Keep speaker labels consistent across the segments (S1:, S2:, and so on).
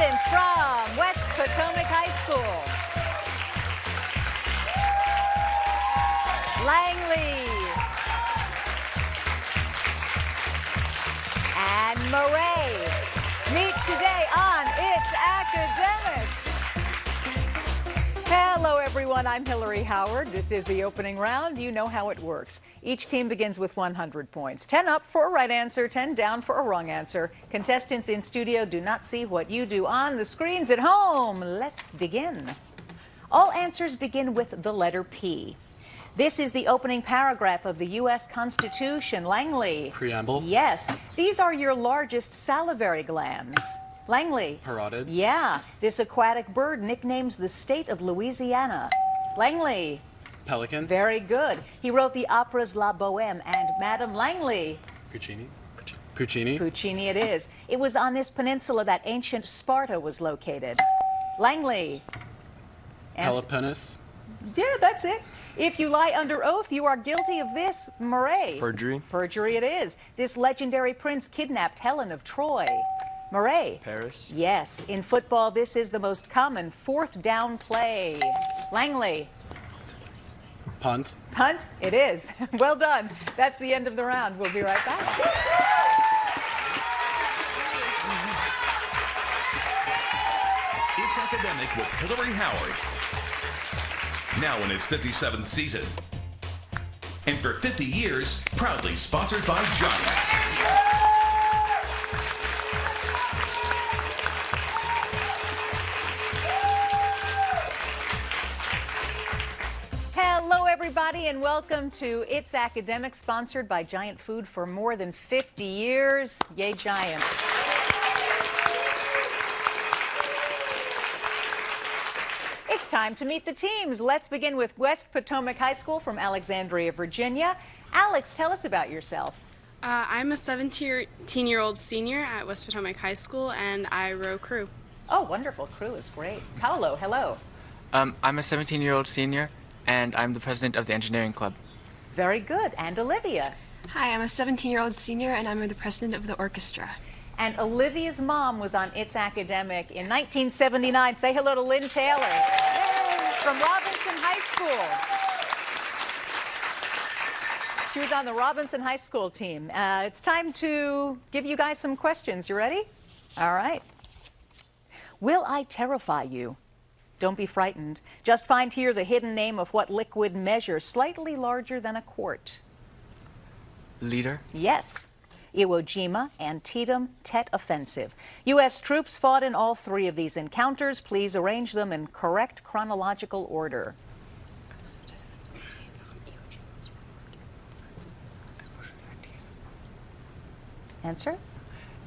S1: Students from West Potomac High School. Langley. And Maret. Meet today on It's Academic. Hello, everyone. I'm Hillary Howard. This is the opening round. You know how it works. Each team begins with 100 points. 10 up for a right answer, 10 down for a wrong answer. Contestants in studio do not see what you do on the screens at home. Let's begin. All answers begin with the letter P. This is the opening paragraph of the U.S. Constitution. Langley.
S2: Preamble.
S1: Yes. These are your largest salivary glands. Langley.
S2: Parotid.
S1: Yeah. This aquatic bird nicknames the state of Louisiana. Langley.
S2: Pelican.
S1: Very good. He wrote the operas La Boheme and Madame Langley.
S2: Puccini. Puccini.
S1: Puccini it is. It was on this peninsula that ancient Sparta was located. Langley.
S2: Peloponnes.
S1: Yeah, that's it. If you lie under oath, you are guilty of this. Maret.
S3: Perjury.
S1: Perjury it is. This legendary prince kidnapped Helen of Troy. Maret.
S3: Paris.
S1: Yes. In football, this is the most common fourth down play. Langley.
S2: Punt.
S1: Punt? It is. Well done. That's the end of the round. We'll be right back.
S4: It's Academic with Hillary Howard. Now in its 57th season. And for 50 years, proudly sponsored by Giant.
S1: Hello, everybody, and welcome to It's Academic, sponsored by Giant Food for more than 50 years. Yay, Giant. It's time to meet the teams. Let's begin with West Potomac High School from Alexandria, Virginia. Alex, tell us about yourself.
S5: I'm a 17-year-old senior at West Potomac High School, and I row crew.
S1: Oh, wonderful. Crew is great. Paolo, hello.
S3: I'm a 17-year-old senior, and I'm the president of the engineering club.
S1: Very good. And Olivia.
S6: Hi, I'm a 17-year-old senior, and I'm the president of the orchestra.
S1: And Olivia's mom was on It's Academic in 1979. Say hello to Lynn Taylor. Yay! From Robinson High School. She was on the Robinson High School team. It's time to give you guys some questions. You ready? All right. Will I terrify you? Don't be frightened. Just find here the hidden name of what liquid measures slightly larger than a quart.
S3: Liter.
S1: Yes. Iwo Jima, Antietam, Tet Offensive. U.S. troops fought in all three of these encounters. Please arrange them in correct chronological order. Answer?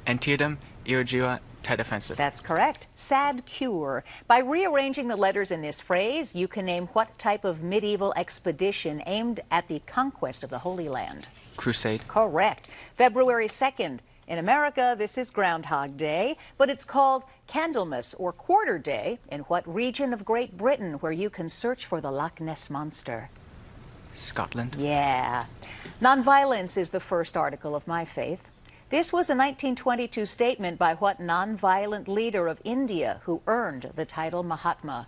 S3: Antietam, Iwo Jima, Tet Offensive.
S1: That's correct. Sad cure. By rearranging the letters in this phrase, you can name what type of medieval expedition aimed at the conquest of the Holy Land.
S3: Crusade.
S1: Correct. February 2nd. In America, this is Groundhog Day, but it's called Candlemas or Quarter Day in what region of Great Britain where you can search for the Loch Ness Monster?
S3: Scotland.
S1: Yeah. Nonviolence is the first article of my faith. This was a 1922 statement by what nonviolent leader of India who earned the title Mahatma?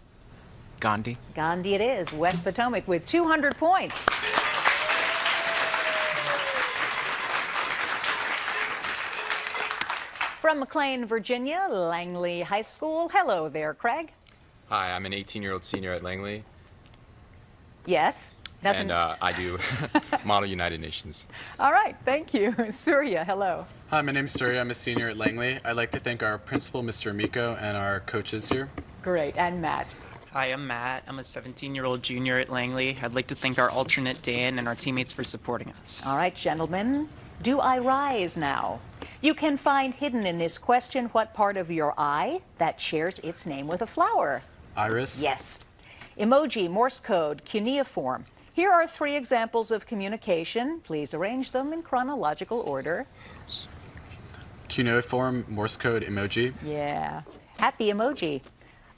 S3: Gandhi.
S1: Gandhi it is. West Potomac with 200 points. From McLean, Virginia, Langley High School. Hello there, Craig.
S7: Hi, I'm an 18-year-old senior at Langley.
S1: Yes. Nothing.
S7: And I do Model United Nations.
S1: All right, thank you. Surya, hello.
S2: Hi, my name's Surya. I'm a senior at Langley. I'd like to thank our principal, Mr. Miko, and our coaches here.
S1: Great. And Matt.
S8: Hi, I'm Matt. I'm a 17-year-old junior at Langley. I'd like to thank our alternate Dan and our teammates for supporting us.
S1: All right, gentlemen. Do I rise now? You can find hidden in this question what part of your eye that shares its name with a flower.
S2: Iris.
S1: Yes. Emoji, Morse code, cuneiform. Here are three examples of communication. Please arrange them in chronological order.
S2: Cuneiform, Morse code, emoji.
S1: Yeah. Happy emoji.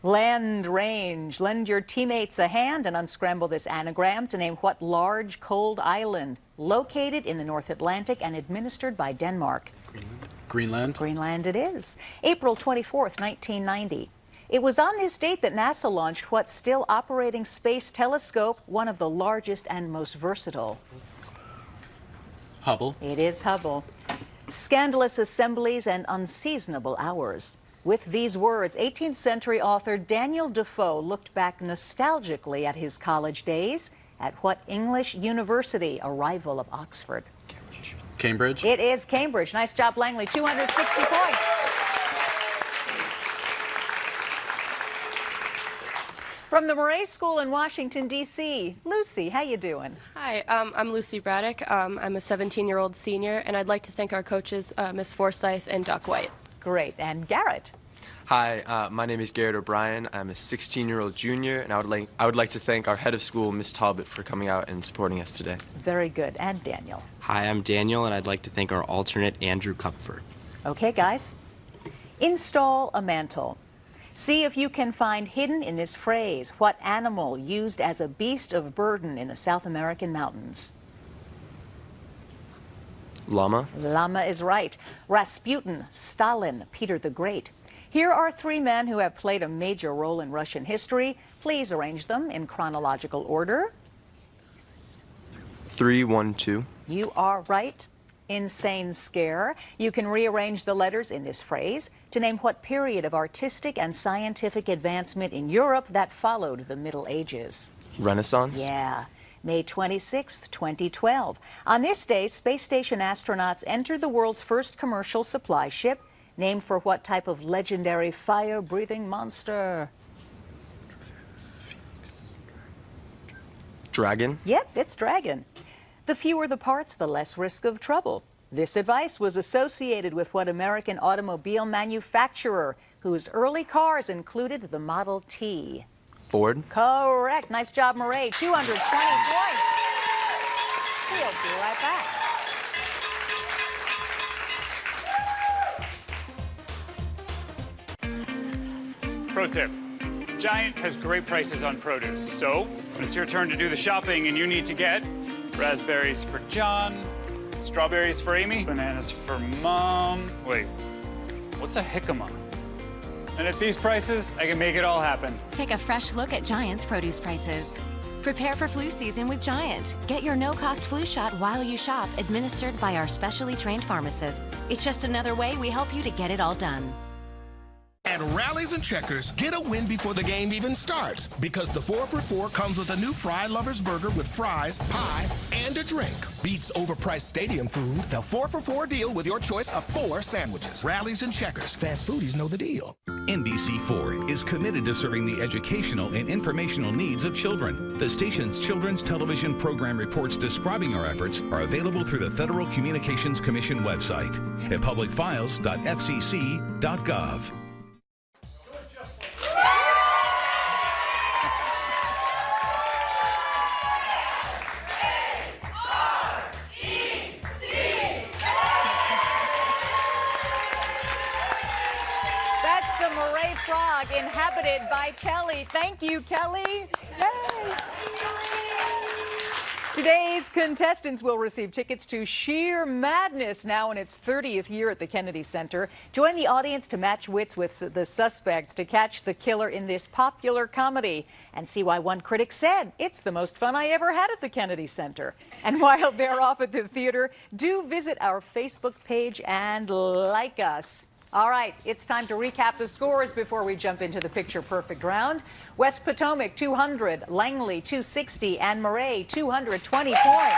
S1: Lend, range. Lend your teammates a hand and unscramble this anagram to name what large, cold island located in the North Atlantic and administered by Denmark.
S2: Greenland.
S1: Greenland it is. April 24th, 1990. It was on this date that NASA launched what's still operating space telescope, one of the largest and most versatile.
S2: Hubble.
S1: It is Hubble. Scandalous assemblies and unseasonable hours. With these words, 18th century author Daniel Defoe looked back nostalgically at his college days. At what English university? A rival of Oxford.
S2: Cambridge.
S1: It is Cambridge. Nice job, Langley. 260 points. From the Maret School in Washington, D.C., Lucy, how you doing?
S6: Hi, I'm Lucy Braddock. I'm a 17-year-old senior, and I'd like to thank our coaches, Miss Forsyth and Doc White.
S1: Great. And Garrett?
S9: Hi, my name is Garrett O'Brien. I'm a 16-year-old junior, and I would like to thank our head of school, Miss Talbot, for coming out and supporting us today.
S1: Very good. And Daniel?
S10: Hi, I'm Daniel, and I'd like to thank our alternate, Andrew Kupfer.
S1: Okay, guys. Install a mantle. See if you can find hidden in this phrase what animal used as a beast of burden in the South American mountains.
S9: Llama.
S1: Llama is right. Rasputin, Stalin, Peter the Great. Here are three men who have played a major role in Russian history. Please arrange them in chronological order.
S9: 3, 1, 2.
S1: You are right. Insane scare. You can rearrange the letters in this phrase to name what period of artistic and scientific advancement in Europe that followed the Middle Ages.
S9: Renaissance.
S1: Yeah. May 26th, 2012. On this day, space station astronauts entered the world's first commercial supply ship, named for what type of legendary fire-breathing monster?
S9: Dragon.
S1: Yep, it's dragon. The fewer the parts, the less risk of trouble. This advice was associated with what American automobile manufacturer whose early cars included the Model T?
S9: Ford.
S1: Correct. Nice job, Maret. 220 points. We'll be right back.
S11: Pro tip, Giant has great prices on produce. So when it's your turn to do the shopping and you need to get raspberries for John, strawberries for Amy, bananas for Mom. Wait, what's a jicama? And at these prices, I can make it all happen.
S12: Take a fresh look at Giant's produce prices. Prepare for flu season with Giant. Get your no-cost flu shot while you shop, administered by our specially trained pharmacists. It's just another way we help you to get it all done.
S13: At Rallies and Checkers, get a win before the game even starts, because the 4 for $4 comes with a new Fry Lovers Burger with fries, pie, and a drink. Beats overpriced stadium food. The 4 for $4 deal with your choice of 4 sandwiches. Rallies and Checkers. Fast foodies know the deal.
S4: NBC4 is committed to serving the educational and informational needs of children. The station's children's television program reports describing our efforts are available through the Federal Communications Commission website at publicfiles.fcc.gov.
S1: Inhabited by Kelly. Thank you, Kelly. Yay. Today's contestants will receive tickets to Sheer Madness, now in its 30th year at the Kennedy Center. Join the audience to match wits with the suspects to catch the killer in this popular comedy and see why one critic said it's the most fun I ever had at the Kennedy Center. And while they're off at the theater, do visit our Facebook page and like us. All right, it's time to recap the scores before we jump into the picture-perfect round. West Potomac, 200, Langley, 260, and Maret, 220 points.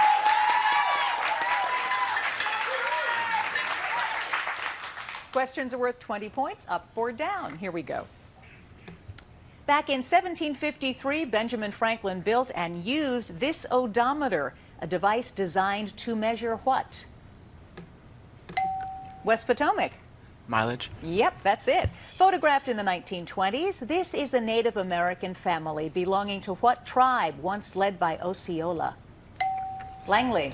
S1: Questions are worth 20 points, up or down. Here we go. Back in 1753, Benjamin Franklin built and used this odometer, a device designed to measure what? West Potomac.
S3: Mileage?
S1: Yep, that's it. Photographed in the 1920s, this is a Native American family belonging to what tribe once led by Osceola? Langley.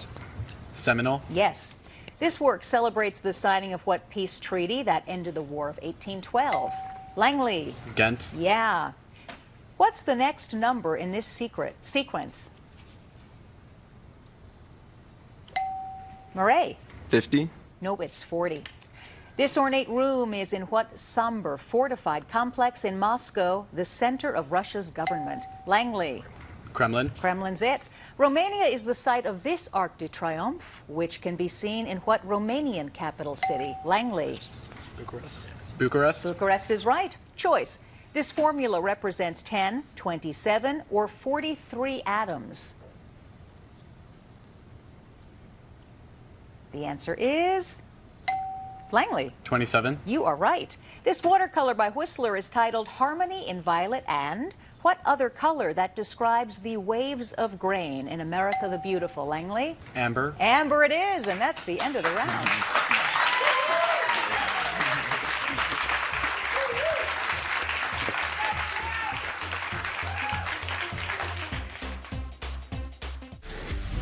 S2: Seminole?
S1: Yes. This work celebrates the signing of what peace treaty that ended the War of 1812? Langley.
S2: Ghent?
S1: Yeah. What's the next number in this sequence? Maret.
S9: 50?
S1: Nope, it's 40. This ornate room is in what somber, fortified complex in Moscow, the center of Russia's government? Langley.
S2: Kremlin.
S1: Kremlin's it. Romania is the site of this Arc de Triomphe, which can be seen in what Romanian capital city? Langley.
S2: Bucharest. Bucharest.
S1: Bucharest is right. Choice. This formula represents 10, 27, or 43 atoms. The answer is Langley.
S2: 27.
S1: You are right. This watercolor by Whistler is titled Harmony in Violet and what other color that describes the waves of grain in America the Beautiful? Langley?
S2: Amber.
S1: Amber it is, and that's the end of the round.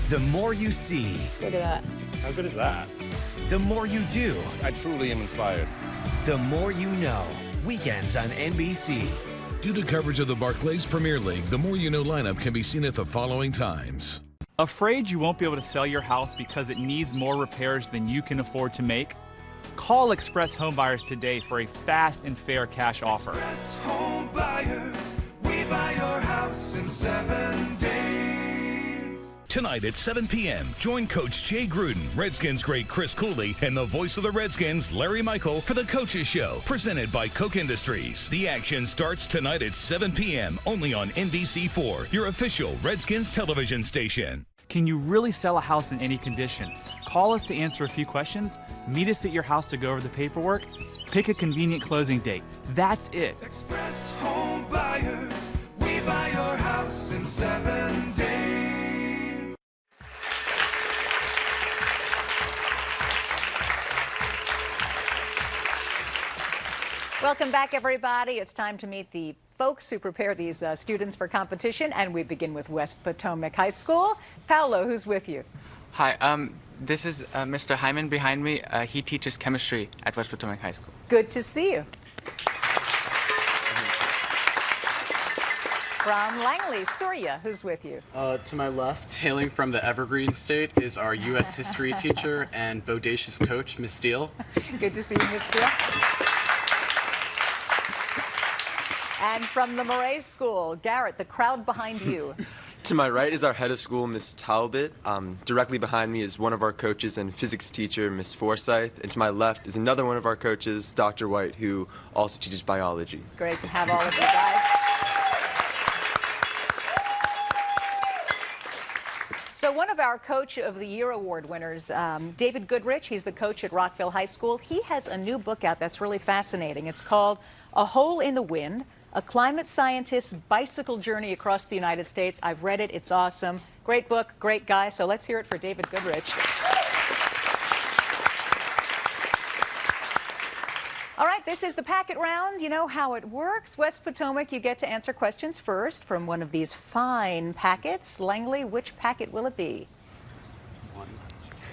S14: The more you see,
S1: Look at that.
S15: How good is that?
S14: the more you do,
S15: I truly am inspired.
S14: the more you know. Weekends on NBC.
S16: Due to coverage of the Barclays Premier League, the More You Know lineup can be seen at the following times.
S17: Afraid you won't be able to sell your house because it needs more repairs than you can afford to make? Call Express Home Buyers today for a fast and fair cash offer.
S18: Express Home Buyers, we buy your house in 7 days.
S4: Tonight at 7 p.m., join Coach Jay Gruden, Redskins great Chris Cooley, and the voice of the Redskins, Larry Michael, for the Coaches Show, presented by Koch Industries. The action starts tonight at 7 p.m., only on NBC4, your official Redskins television station.
S17: Can you really sell a house in any condition? Call us to answer a few questions, meet us at your house to go over the paperwork, pick a convenient closing date. That's it.
S18: Express Home Buyers, we buy your house in 7 days.
S1: Welcome back, everybody. It's time to meet the folks who prepare these students for competition, and we begin with West Potomac High School. Paolo, who's with you?
S3: Hi, this is Mr. Hyman behind me. He teaches chemistry at West Potomac High School.
S1: Good to see you. From Langley, Surya, who's with you?
S2: To my left, hailing from the Evergreen State, is our U.S. history teacher and bodacious coach, Miss Steele.
S1: Good to see you, Miss Steele. And from the Maret School, Garrett, the crowd behind you.
S9: To my right is our head of school, Miss Talbot. Directly behind me is one of our coaches and physics teacher, Miss Forsyth. And to my left is another one of our coaches, Dr. White, who also teaches biology.
S1: Great to have all of you guys. So one of our Coach of the Year award winners, David Goodrich, he's the coach at Rockville High School. He has a new book out that's really fascinating. It's called A Hole in the Wind, a climate scientist's bicycle journey across the United States. I've read it. It's awesome. Great book, great guy. So let's hear it for David Goodrich. All right, this is the packet round. You know how it works. West Potomac, you get to answer questions first from one of these fine packets. Langley, which packet will it be?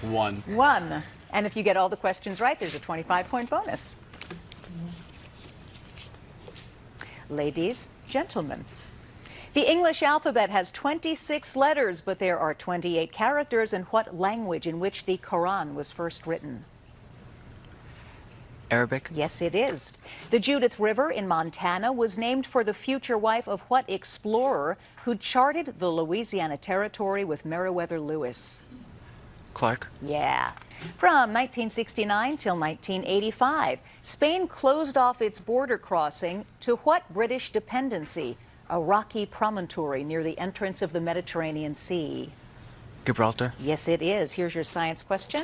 S2: One.
S1: One. And if you get all the questions right, there's a 25-point bonus. Ladies, gentlemen, the English alphabet has 26 letters, but there are 28 characters in what language in which the Quran was first written?
S3: Arabic?
S1: Yes, it is. The Judith River in Montana was named for the future wife of what explorer who charted the Louisiana Territory with Meriwether Lewis?
S3: Clark?
S1: Yeah. From 1969 till 1985, Spain closed off its border crossing to what British dependency? A rocky promontory near the entrance of the Mediterranean Sea.
S3: Gibraltar?
S1: Yes, it is. Here's your science question.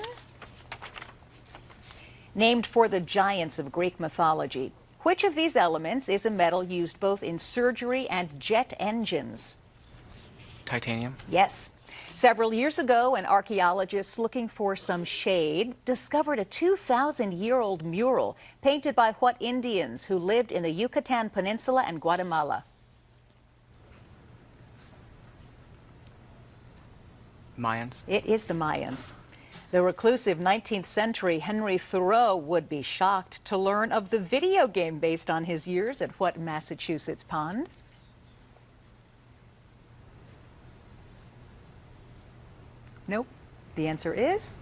S1: Named for the giants of Greek mythology, which of these elements is a metal used both in surgery and jet engines?
S3: Titanium?
S1: Yes. Several years ago, an archaeologist looking for some shade discovered a 2,000-year-old mural painted by what Indians who lived in the Yucatan Peninsula and Guatemala?
S3: Mayans?
S1: It is the Mayans. The reclusive 19th century Henry Thoreau would be shocked to learn of the video game based on his years at what Massachusetts pond? Nope. The answer is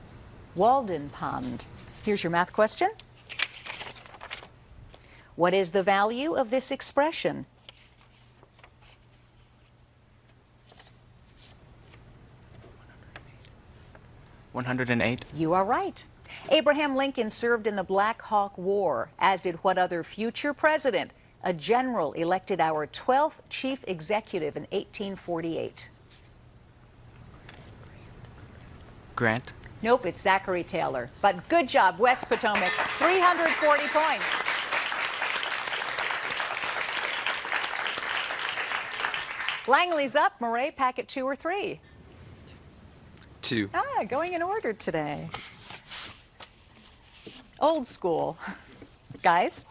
S1: Walden Pond. Here's your math question. What is the value of this expression?
S3: $108.
S1: You are right. Abraham Lincoln served in the Black Hawk War, as did what other future president? A general elected our 12th chief executive in 1848.
S3: Grant.
S1: Nope, it's Zachary Taylor. But good job, West Potomac. 340 points. Langley's up. Maret, packet 2 or 3?
S9: 2.
S1: Going in order today. Old school. Guys,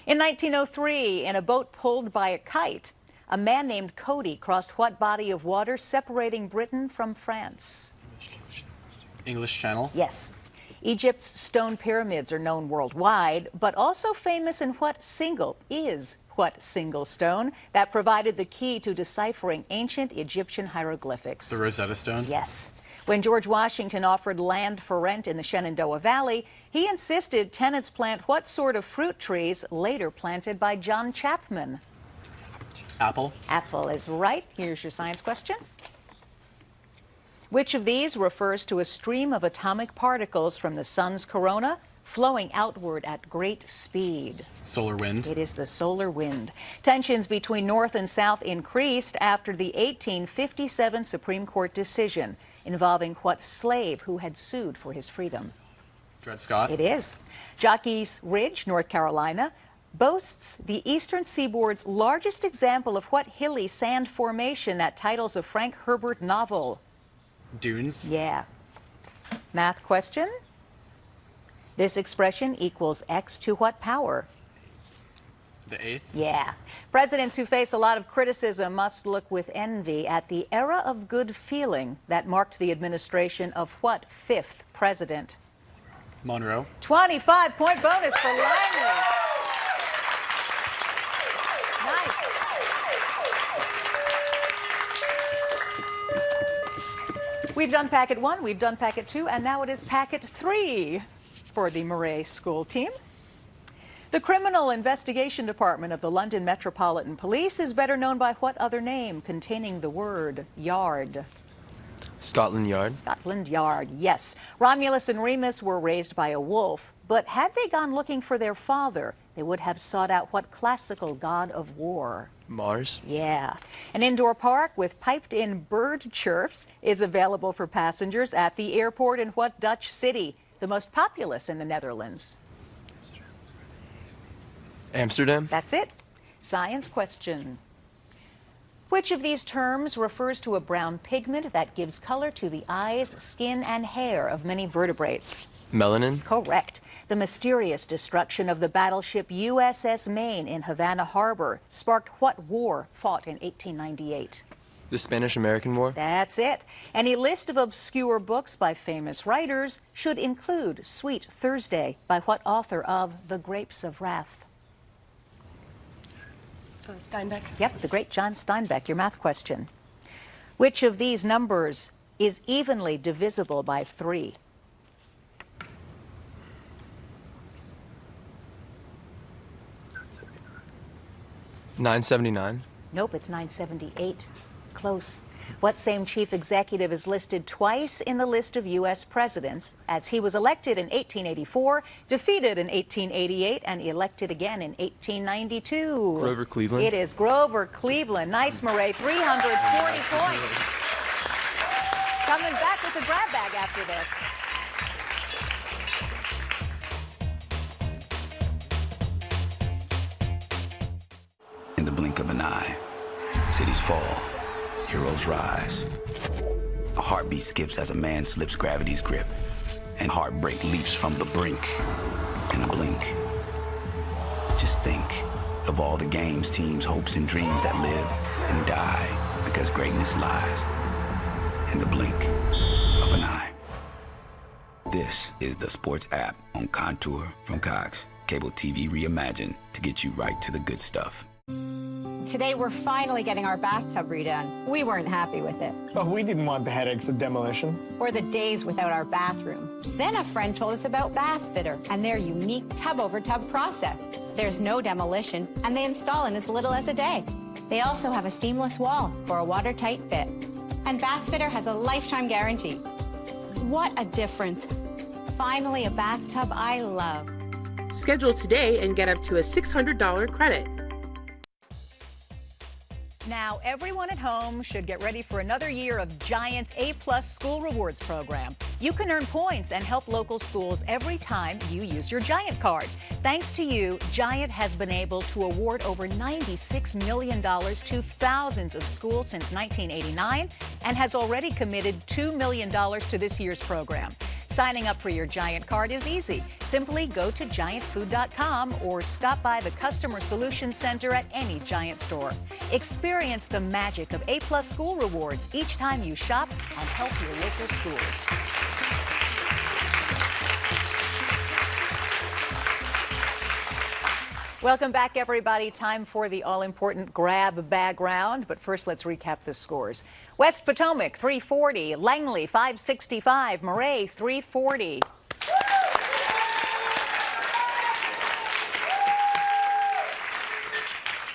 S1: in 1903, in a boat pulled by a kite, a man named Cody crossed what body of water separating Britain from France?
S2: English Channel?
S1: Yes. Egypt's stone pyramids are known worldwide, but also famous in what single stone that provided the key to deciphering ancient Egyptian hieroglyphics?
S2: The Rosetta Stone?
S1: Yes. When George Washington offered land for rent in the Shenandoah Valley, he insisted tenants plant what sort of fruit trees later planted by John Chapman?
S2: Apple?
S1: Apple is right. Here's your science question. Which of these refers to a stream of atomic particles from the sun's corona flowing outward at great speed?
S2: Solar wind?
S1: It is the solar wind. Tensions between North and South increased after the 1857 Supreme Court decision involving what slave who had sued for his freedom?
S2: Dred Scott?
S1: It is. Jockey's Ridge, North Carolina, boasts the eastern seaboard's largest example of what hilly sand formation that titles a Frank Herbert novel?
S2: Dunes?
S1: Yeah. Math question. This expression equals x to what power?
S2: The 8th?
S1: Yeah. Presidents who face a lot of criticism must look with envy at the era of good feeling that marked the administration of what 5th president?
S2: Monroe?
S1: 25-point bonus for Langley. Nice. We've done packet 1, we've done packet 2, and now it is packet 3 for the Maret school team. The Criminal Investigation Department of the London Metropolitan Police is better known by what other name containing the word yard?
S9: Scotland Yard?
S1: Scotland Yard, yes. Romulus and Remus were raised by a wolf, but had they gone looking for their father, they would have sought out what classical god of war?
S9: Mars?
S1: Yeah. An indoor park with piped-in bird chirps is available for passengers at the airport in what Dutch city? The most populous in the Netherlands?
S9: Amsterdam?
S1: That's it. Science question. Which of these terms refers to a brown pigment that gives color to the eyes, skin, and hair of many vertebrates?
S9: Melanin?
S1: Correct. The mysterious destruction of the battleship USS Maine in Havana Harbor sparked what war fought in 1898?
S9: The Spanish-American War?
S1: That's it. Any list of obscure books by famous writers should include Sweet Thursday by what author of The Grapes of Wrath?
S6: Steinbeck.
S1: Yep, the great John Steinbeck. Your math question. Which of these numbers is evenly divisible by 3?
S9: $9.79.
S1: Nope, it's 978. Close. What same chief executive is listed twice in the list of U.S. presidents, as he was elected in 1884, defeated in 1888, and elected again in 1892?
S9: Grover Cleveland.
S1: It is Grover Cleveland. Nice, Maret. 340 points. Coming back with the grab bag after this.
S19: In the blink of an eye, cities fall, heroes rise. A heartbeat skips as a man slips gravity's grip, and heartbreak leaps from the brink in a blink. Just think of all the games, teams, hopes, and dreams that live and die because greatness lies in the blink of an eye. This is the sports app on Contour from Cox. Cable TV reimagined to get you right to the good stuff.
S20: Today, we're finally getting our bathtub redone. We weren't happy with it.
S21: Oh, we didn't want the headaches of demolition.
S20: Or the days without our bathroom. Then a friend told us about Bath Fitter and their unique tub-over-tub process. There's no demolition, and they install in as little as a day. They also have a seamless wall for a watertight fit. And Bath Fitter has a lifetime guarantee. What a difference. Finally, a bathtub I love.
S5: Schedule today and get up to a $600 credit.
S1: Now, everyone at home should get ready for another year of Giant's A-Plus School Rewards program. You can earn points and help local schools every time you use your Giant card. Thanks to you, Giant has been able to award over $96 million to thousands of schools since 1989 and has already committed $2 million to this year's program. Signing up for your Giant card is easy. Simply go to giantfood.com or stop by the Customer Solutions Center at any Giant store. Experience the magic of A-Plus School Rewards each time you shop and help your local schools. Welcome back, everybody. Time for the all-important grab bag round. But first, let's recap the scores. West Potomac, 340. Langley, 565. Maret, 340.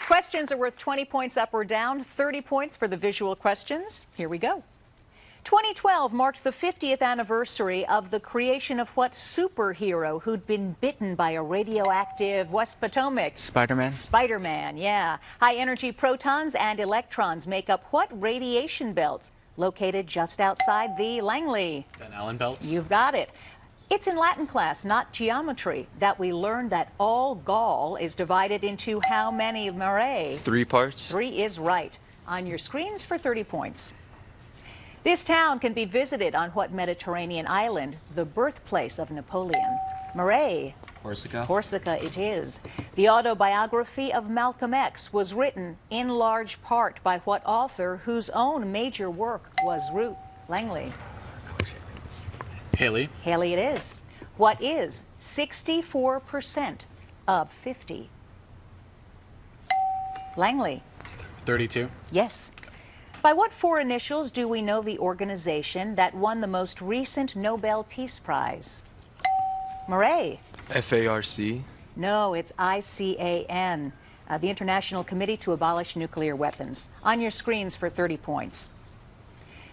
S1: Questions are worth 20 points up or down, 30 points for the visual questions. Here we go. 2012 marked the 50th anniversary of the creation of what superhero who'd been bitten by a radioactive West Potomac?
S3: Spider-Man.
S1: Spider-Man, yeah. High-energy protons and electrons make up what radiation belts located just outside the Langley?
S2: Van Allen belts.
S1: You've got it. It's in Latin class, not geometry, that we learned that all Gaul is divided into how many, Maret?
S9: 3 parts.
S1: 3 is right. On your screens for 30 points. This town can be visited on what Mediterranean island? The birthplace of Napoleon. Maret?
S10: Corsica.
S1: Corsica it is. The autobiography of Malcolm X was written in large part by what author whose own major work was Langley?
S2: Haley.
S1: Haley it is. What is 64% of 50? Langley?
S2: 32.
S1: Yes. By what 4 initials do we know the organization that won the most recent Nobel Peace Prize? Maret?
S9: FARC.
S1: No, it's ICAN, the International Committee to Abolish Nuclear Weapons. On your screens for 30 points.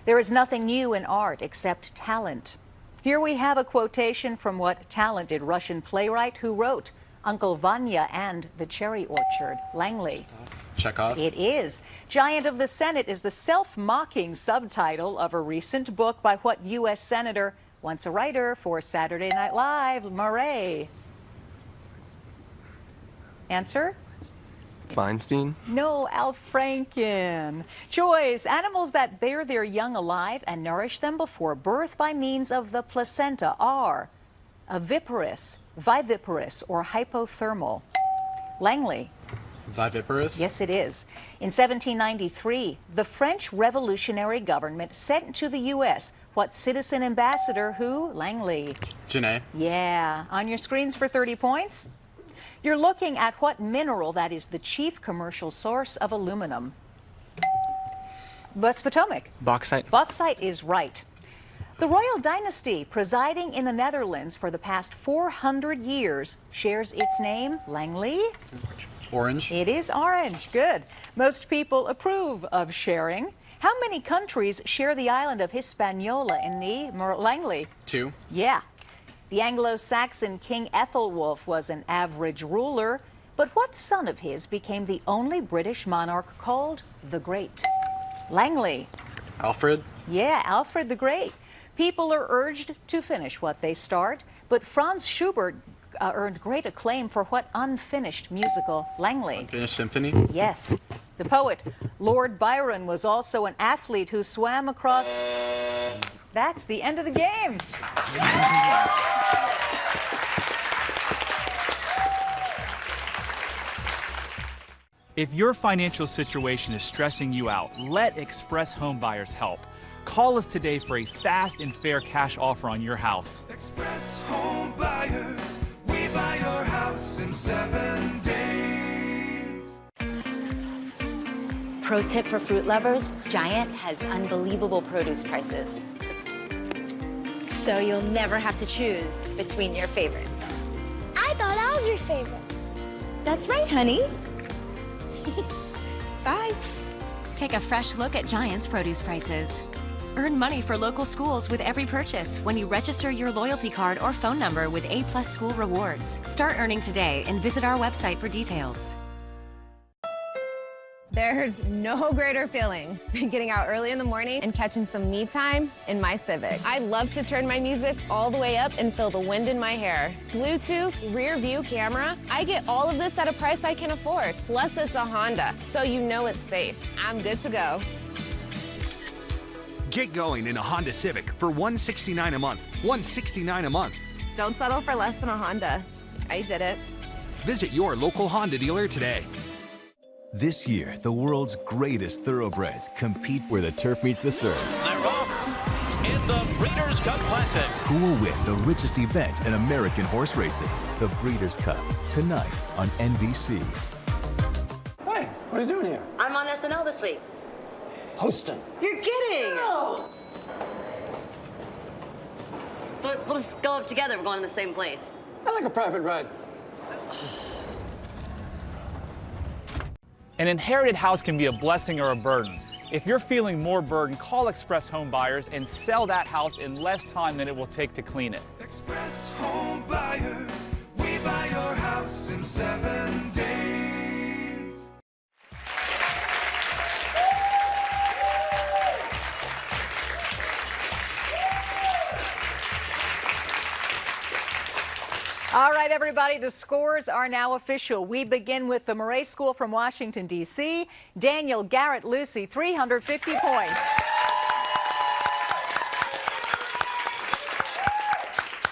S1: There is nothing new in art except talent. Here we have a quotation from what talented Russian playwright who wrote Uncle Vanya and the Cherry Orchard? Langley?
S2: Chekhov.
S1: It is. Giant of the Senate is the self-mocking subtitle of a recent book by what U.S. Senator, once a writer for Saturday Night Live? Maret? Answer?
S9: Feinstein.
S1: No, Al Franken. Choice. Animals that bear their young alive and nourish them before birth by means of the placenta are oviparous, viviparous, or hypothermal. Langley?
S2: Viviparous?
S1: Yes, it is. In 1793, the French revolutionary government sent to the U.S. what citizen ambassador who? Langley?
S2: Janae.
S1: Yeah. On your screens for 30 points. You're looking at what mineral that is the chief commercial source of aluminum? West Potomac.
S3: Bauxite.
S1: Bauxite is right. The royal dynasty presiding in the Netherlands for the past 400 years shares its name, Langley?
S2: Orange.
S1: It is orange. Good. Most people approve of sharing. How many countries share the island of Hispaniola in the Langley?
S2: 2.
S1: Yeah. The Anglo-Saxon King Ethelwulf was an average ruler, but what son of his became the only British monarch called the Great? Langley?
S2: Alfred.
S1: Yeah, Alfred the Great. People are urged to finish what they start, but Franz Schubert earned great acclaim for what unfinished musical? Langley?
S2: Unfinished symphony.
S1: Yes. The poet Lord Byron was also an athlete who swam across... That's the end of the game.
S17: If your financial situation is stressing you out, let Express Home Buyers help. Call us today for a fast and fair cash offer on your house.
S18: Express Home Buyers, we buy your house in 7 days.
S22: Pro tip for fruit lovers, Giant has unbelievable produce prices. So you'll never have to choose between your favorites.
S23: I thought I was your favorite.
S22: That's right, honey.
S12: Bye. Take a fresh look at Giant's produce prices. Earn money for local schools with every purchase when you register your loyalty card or phone number with A+ School Rewards. Start earning today and visit our website for details.
S7: There's no greater feeling than getting out early in the morning and catching some me time in my Civic. I love to turn my music all the way up and feel the wind in my hair. Bluetooth, rear view camera, I get all of this at a price I can afford. Plus it's a Honda, so you know it's safe. I'm good to go.
S8: Get going in a Honda Civic for $169 a month. $169 a month.
S7: Don't settle for less than a Honda. I did it.
S8: Visit your local Honda dealer today.
S23: This year, the world's greatest thoroughbreds compete where the turf meets the surf.
S24: They're off in the Breeders' Cup Classic.
S23: Who will win the richest event in American horse racing? The Breeders' Cup, tonight on NBC.
S25: Hey, what are you doing here?
S26: I'm on SNL this week.
S25: Hosting.
S26: You're kidding!
S25: No!
S26: But we'll just go up together. We're going to the same place.
S25: I like a private ride.
S17: An inherited house can be a blessing or a burden. If you're feeling more burden, call Express Home Buyers and sell that house in less time than it will take to clean it.
S18: Express Home Buyers, we buy your house in 7 days.
S1: All right, everybody, the scores are now official. We begin with the Maret School from Washington, D.C. Daniel, Garrett, Lucy, 350 points.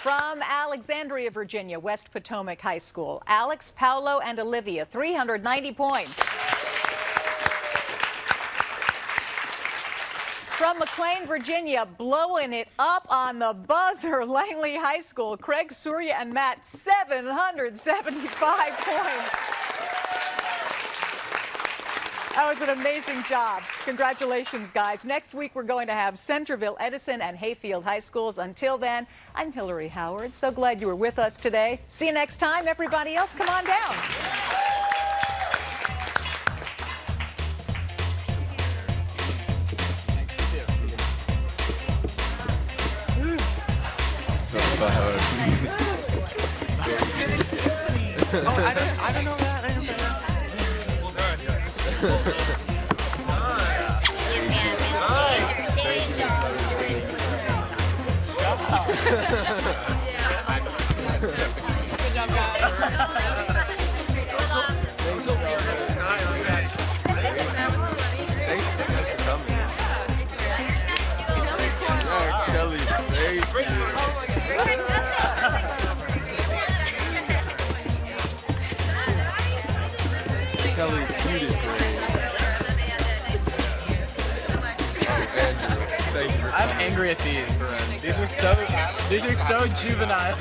S1: From Alexandria, Virginia, West Potomac High School, Alex, Paolo, and Olivia, 390 points. From McLean, Virginia, blowing it up on the buzzer, Langley High School, Craig, Surya, and Matt, 775 points. That was an amazing job. Congratulations, guys. Next week, we're going to have Centerville, Edison, and Hayfield High Schools. Until then, I'm Hillary Howard. So glad you were with us today. See you next time. Everybody else, come on down.
S3: I don't know that. I don't know
S18: Good job, guys.
S9: Thanks so much for coming. Kelly, thank you. Kelly, you did great.
S2: I'm angry at these. These are so juvenile.